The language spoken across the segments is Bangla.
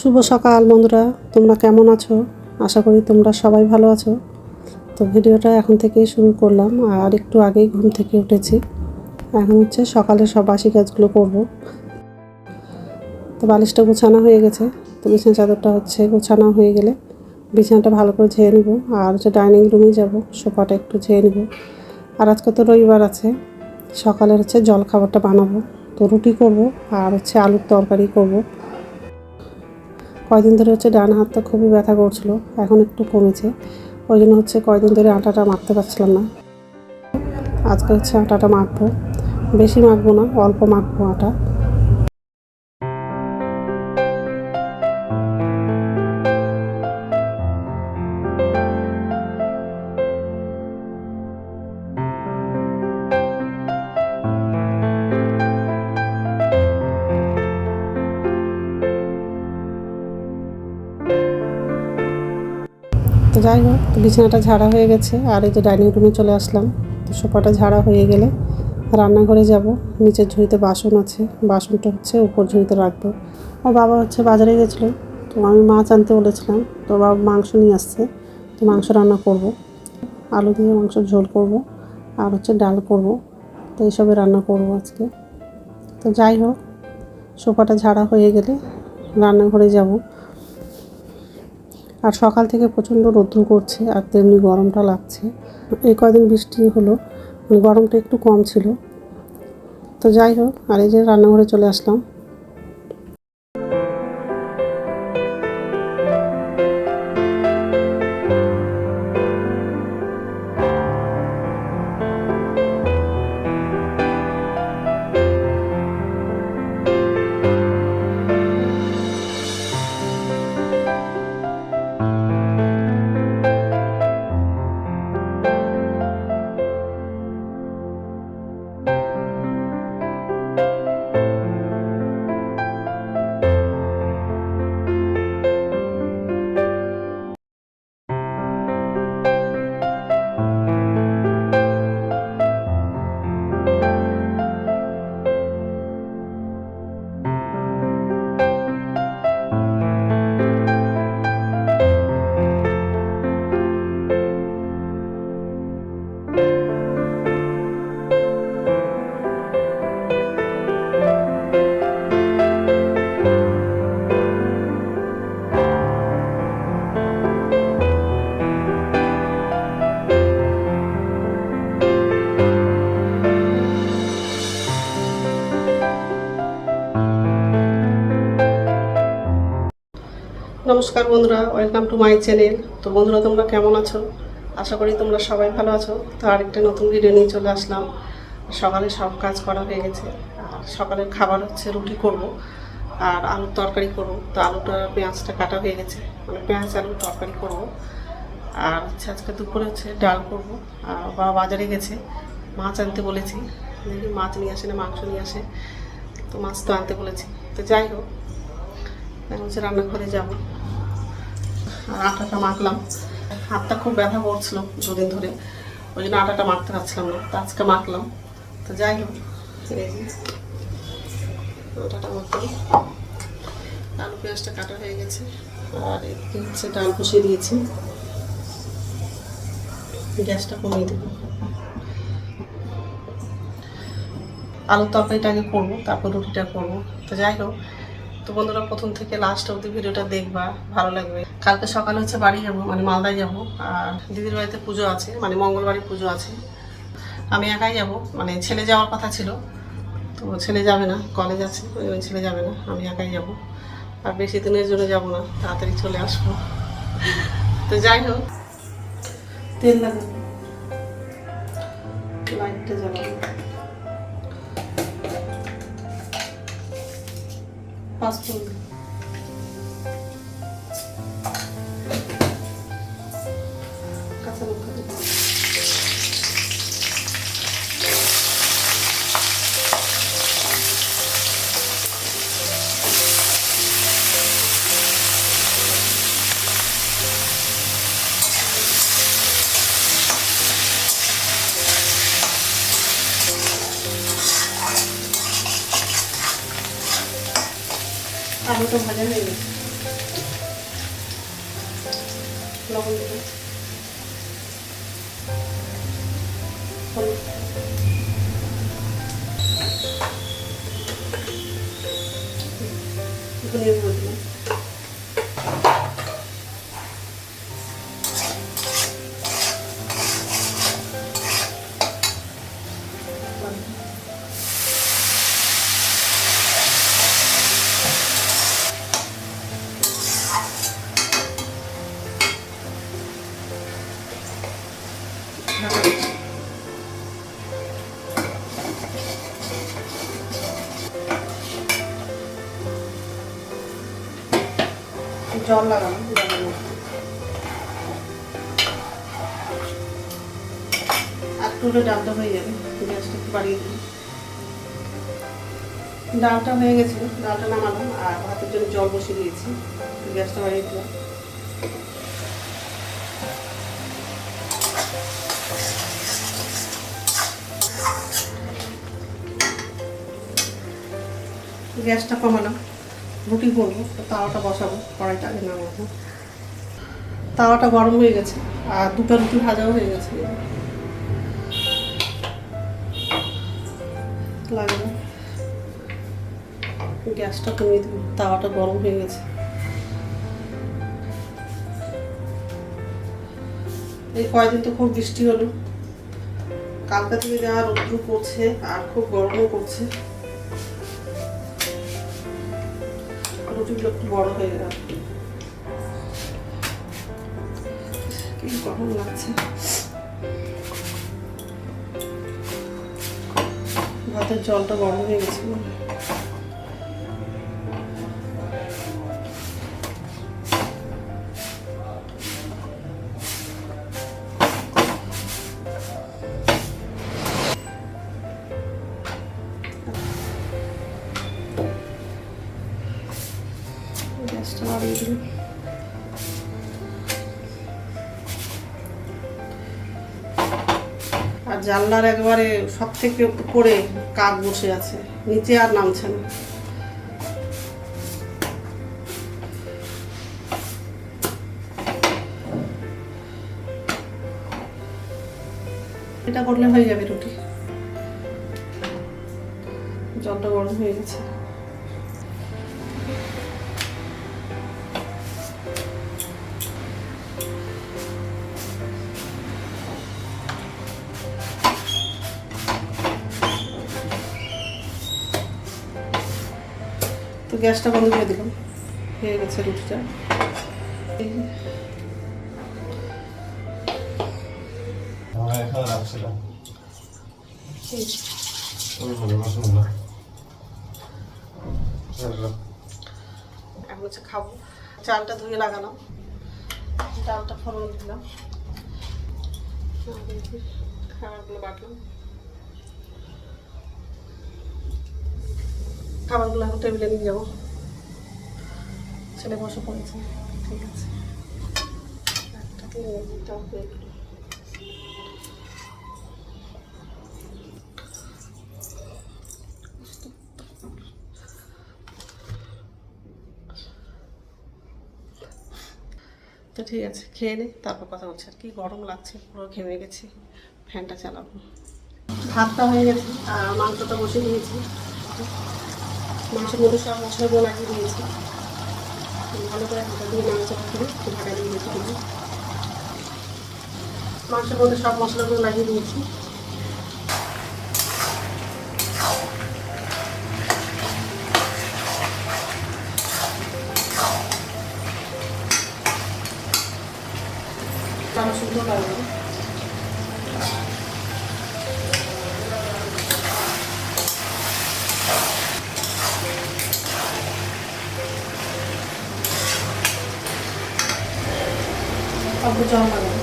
শুভ সকাল বন্ধুরা, তোমরা কেমন আছো? আশা করি তোমরা সবাই ভালো আছো। তো ভিডিওটা এখন থেকেই শুরু করলাম, আর একটু আগেই ঘুম থেকে উঠেছি। এখন হচ্ছে সকালে সব বাসি কাজগুলো করব। তো বালিশটা গোছানো হয়ে গেছে, তো বিছানা চাদরটা হচ্ছে গোছানো হয়ে গেলে বিছানাটা ভালো করে ঝেড়ে নেব, আর হচ্ছে ডাইনিং রুমে যাব, সোফাটা একটু ঝেড়ে নেব। আর আজকে তো রবিবার আছে, সকালে হচ্ছে জল খাবারটা বানাবো। তো রুটি করব আর হচ্ছে আলুর তরকারি করব। কয়দিন ধরে হচ্ছে ডান হাতটা খুবই ব্যথা করছিল, এখন একটু কমেছে। ওই জন্য হচ্ছে কয়দিন ধরে আটাটা মাখতে পারছিলাম না। আজকে হচ্ছে আটাটা মাখবো, বেশি মাখবো না, অল্প মাখবো আটা। তো যাই হোক, তো বিছানাটা ঝাড়া হয়ে গেছে, আর এই যে ডাইনিং রুমে চলে আসলাম। তো সোফাটা ঝাড়া হয়ে গেলে রান্নাঘরে যাব। নিচের ঝুড়িতে বাসন আছে, বাসনটা হচ্ছে উপর ঝুড়িতে রাখবো। আর বাবা হচ্ছে বাজারে গেছিলো, তো আমি মাছ আনতে বলেছিলাম, তো বাবা মাংস নিয়ে আসছে। তো মাংস রান্না করব, আলু দিয়ে মাংসের ঝোল করব, আর হচ্ছে ডাল করব। তো এইসবে রান্না করব আজকে। তো যাই হোক, সোফাটা ঝাড়া হয়ে গেলে রান্নাঘরে যাব। আর সকাল থেকে প্রচণ্ড রৌদ্র করছে, আর তেমনি গরমটা লাগছে। এই কয়দিন বৃষ্টি হলো, গরমটা একটু কম ছিল। তো যাই হোক, আর এই যে রান্নাঘরে চলে আসলাম। নমস্কার বন্ধুরা, ওয়েলকাম টু মাই চ্যানেল। তো বন্ধুরা, তোমরা কেমন আছো? আশা করি তোমরা সবাই ভালো আছো। তো আরেকটা নতুন ভিডিও নিয়ে চলে আসলাম। সকালে সব কাজ করা হয়ে গেছে, আর সকালের খাবার হচ্ছে রুটি করব আর আলুর তরকারি করব। তো আলুটা পেঁয়াজটা কাটা হয়ে গেছে, মানে পেঁয়াজ আলুর তরকারি করব। আর হচ্ছে আজকে দুপুরে হচ্ছে ডাল করব। আর বাবা বাজারে গেছে, মাছ আনতে বলেছি, দেখি মাছ নিয়ে আসে না মাংস নিয়ে আসে। তো মাছ তো আনতে বলেছি। তো যাই হোক, এখন হচ্ছে রান্নাঘরে যাবো। আর আটাটা মাখলাম, হাতটা খুব ব্যথা করছিল দুদিন ধরে, ওই জন্য আটাটা মাখতে পারছিলাম না। তো আজকে মাখলাম। তো যাই হোক, আটাটা মাখলাম, আলু পেঁয়াজটা কাটা হয়ে গেছে। আর এদিকে হচ্ছে ডাল বসিয়ে দিয়েছি, গ্যাসটা কমিয়ে দেবো। আলুর তরকারিটা আগে করবো, তারপর রুটিটা করবো। তো যাই হোক, তো বন্ধুরা প্রথম থেকে লাস্ট অবধি ভিডিওটা দেখবা, ভালো লাগবে। কালকে সকালে হচ্ছে বাড়ি যাবো, মানে মালদায় যাবো। আর দিদির বাড়িতে পুজো আছে, মানে মঙ্গলবারে পুজো আছে। আমি একাই যাব, মানে ছেলে যাওয়ার কথা ছিল, তো ছেলে যাবে না, কলেজ আছে, ওই ছেলে যাবে না, আমি একাই যাব। আর বেশি দিনের জন্য যাব না, তাড়াতাড়ি চলে আসবো। তো যাই হোক, তেল লাগাবো, লাইটটা জ্বালাবো, পাঁচফোড়ন, কাঁচা লঙ্কা দেবো। আলুটা ভাজা হয়ে গেছে, লবণ দিলাম, হলুদ, ধনিয়া গুঁড়ো দিলাম, জল লাগানো, আর পুরো ডালটা হয়ে যাবে। গ্যাসটা একটু বাড়িয়ে দিই। ডালটা হয়ে গেছে, ডালটা নামালাম আর ভাতের জন্য জল বসিয়ে দিয়েছি। গ্যাসটা বাড়িয়ে দিলাম। গ্যাসটা কমালাম, রুটি করবো, তাওয়াটা বসাবো, কড়াইটা আগে নামাবো। তাওয়াটা গরম হয়ে গেছে আর দুটো রুটি ভাজাও হয়ে গেছে। লাগবে, গ্যাসটা কমিয়ে দেবো, তাওয়াটা গরম হয়ে গেছে। এই কয়দিন তো খুব বৃষ্টি হলো, কালকা থেকে যা রৌদ্র পড়ছে আর খুব গরমও করছে। রুটিগুলো একটু বড় হয়ে গেল, কি গরম লাগছে। ভাতের জলটা গরম হয়ে গেছে। গ্যাসটা বাড়িয়ে দিই। আর জানলার একবারে সব থেকে উপরে কাক বসে আছে, নিচে আর নামছে না। এটা করলে হয়ে যাবে রুটি। জলটা গরম হয়ে গেছে। তো গ্যাসটা বন্ধ করে দিলাম, হয়ে গেছে রুটিটা। এখন হচ্ছে খাবো। চালটা ধুয়ে লাগালাম, ডালটা ফোড়ন দিলাম, খাবারগুলো বাটলাম। খাবারগুলো এখন টেবিলে নিয়ে যাবো। ছেলে বসে পড়েছে, ঠিক আছে। তো ঠিক আছে, খেয়ে নে, তারপর কথা বলছি। আর কি গরম লাগছে, পুরো ঘেমে গেছি। ফ্যানটা চালাবো। ভাতটা হয়ে গেছে আর মাংসটা বসে দিয়েছি। মাংসের মধ্যে সব মশলাগুলো লাগিয়ে দিয়েছি। ভালো করে হাঁটা দিয়ে মাংসটা করে ঢাকা দিয়ে রেখে দিয়েছি। মাংসের মধ্যে সব মশলাগুলো লাগিয়ে দিয়েছি। তারা শুদ্ধ লাগবে। অল্প জল লাগাবো।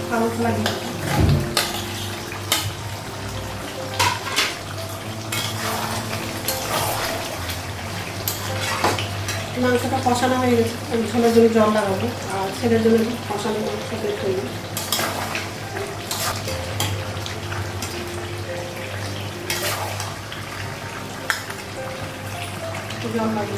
হালকা লাগিয়ে মাংসটা কষানো হয়ে গেছে। আমি ছোলার জন্য জল লাগাবো আর ছেলের জন্য কষানো মাংস বের করবো। জল লাগে।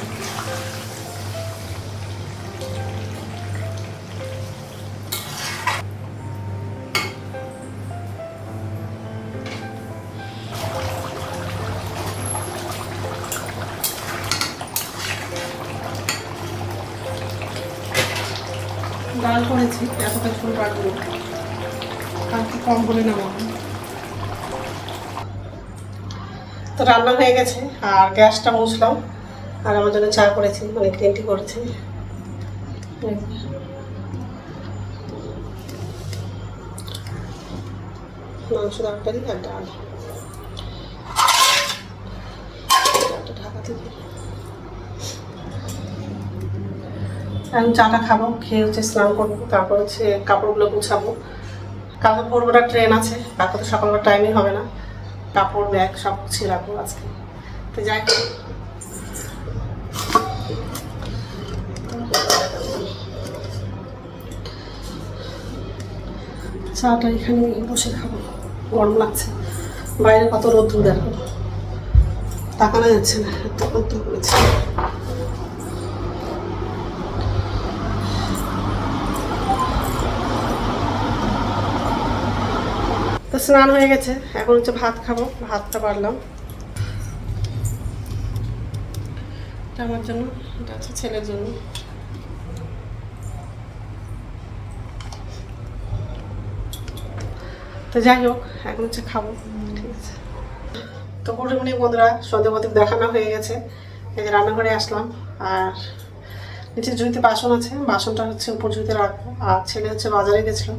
ডাল করেছি, এতটা ঝোল রাখবো, আর কি কম করে নেওয়া। তো রান্না হয়ে গেছে আর গ্যাসটা মুছলাম, আর আমার জন্য চা করেছি, মানে গ্রিন টি করেছি। মাংস তরকারি আর ডাল, ঢাকা থেকে। এখন চাটা খাবো, খেয়ে হচ্ছে স্নান করবো, তারপর হচ্ছে কাপড়গুলো গুছাবো। কালকে ভোরবেলা ট্রেন আছে, কালকে তো সকালবেলা টাইমই হবে না। কাপড় ব্যাগ সব গুছিয়ে রাখবো আজকে। তো যাই হোক, চাটা এখানে বসে খাবো, গরম লাগছে, বাইরে কত রোদ্দুর দেখো, তাকানো যাচ্ছে না, এত রোদ্দুর করেছে। তো স্নান হয়ে গেছে, এখন হচ্ছে ভাত খাবো, ভাতটা পারলাম আমার জন্য, এটা হচ্ছে ছেলের জন্য। তো যাই হোক, এখন হচ্ছে খাবো, ঠিক আছে। তো গুড ইভিনিং বন্ধুরা, সন্ধ্যে মতো দেখানো হয়ে গেছে। এই যে রান্নাঘরে আসলাম, আর নিচে জুঁইতে বাসন আছে, বাসনটা হচ্ছে উপর জুঁইতে রাখবো। আর ছেলে হচ্ছে বাজারে গেছিলো,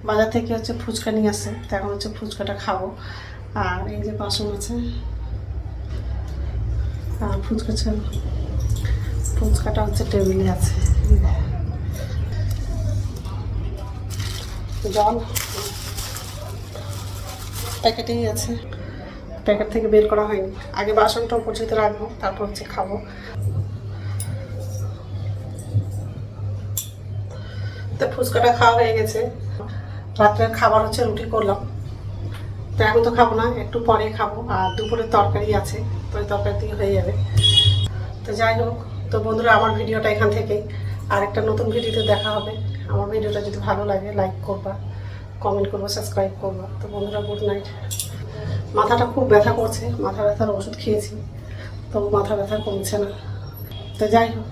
বাজার থেকে হচ্ছে ফুচকা নিয়ে আসছে, তো এখন হচ্ছে ফুচকাটা খাবো। আর এই যে বাসন আছে, আর ফুচকাটা হচ্ছে টেবিলে আছে। জল প্যাকেটেই আছে, প্যাকেট থেকে বের করা হয়নি। আগে বাসনটা উপর জুঁইতে রাখবো, তারপর হচ্ছে খাবো। তো ফুচকাটা খাওয়া হয়ে গেছে। রাত্রের খাবার হচ্ছে রুটি করলাম, তো এখন তো খাবো না, একটু পরে খাবো। আর দুপুরের তরকারি আছে, তো ওই তরকারি দিয়ে হয়ে যাবে। তো যাই হোক, তো বন্ধুরা আমার ভিডিওটা এখান থেকেই, আর একটা নতুন ভিডিওতে দেখা হবে। আমার ভিডিওটা যদি ভালো লাগে লাইক করবা, কমেন্ট করবো, সাবস্ক্রাইব করবা। তো বন্ধুরা গুড নাইট। মাথাটা খুব ব্যথা করছে, মাথা ব্যথার ওষুধ খেয়েছি, তবু মাথা ব্যথা কমছে না। তো যাই হোক।